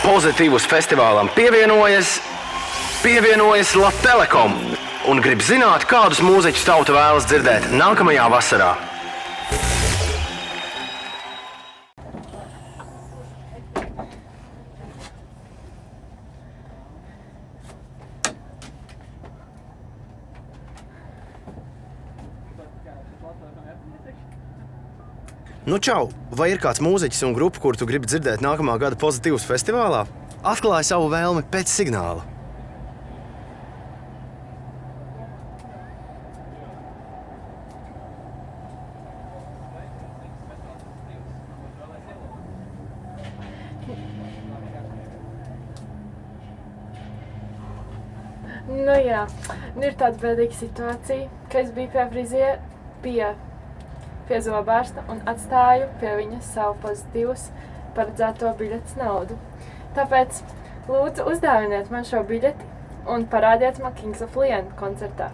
Pozitīvus festivālam pievienojas Latelekom un grib zināt, kādus mūziķus tauta vēlas dzirdēt nākamajā vasarā. Nu čau, vai ir kāds mūziķis un grupa, kuru tu gribi dzirdēt nākamā gada Pozitīvus festivālā? Atklāj savu vēlmi pēc signāla. Nu jā, ir tāda bēdīga situācija, ka es biju pie zobārsta un atstāju pie viņa savu Pozitīvus paredzēto biļetes naudu. Tāpēc lūdzu uzdāviniet man šo biļeti un parādiet man Kings of Leon koncertā.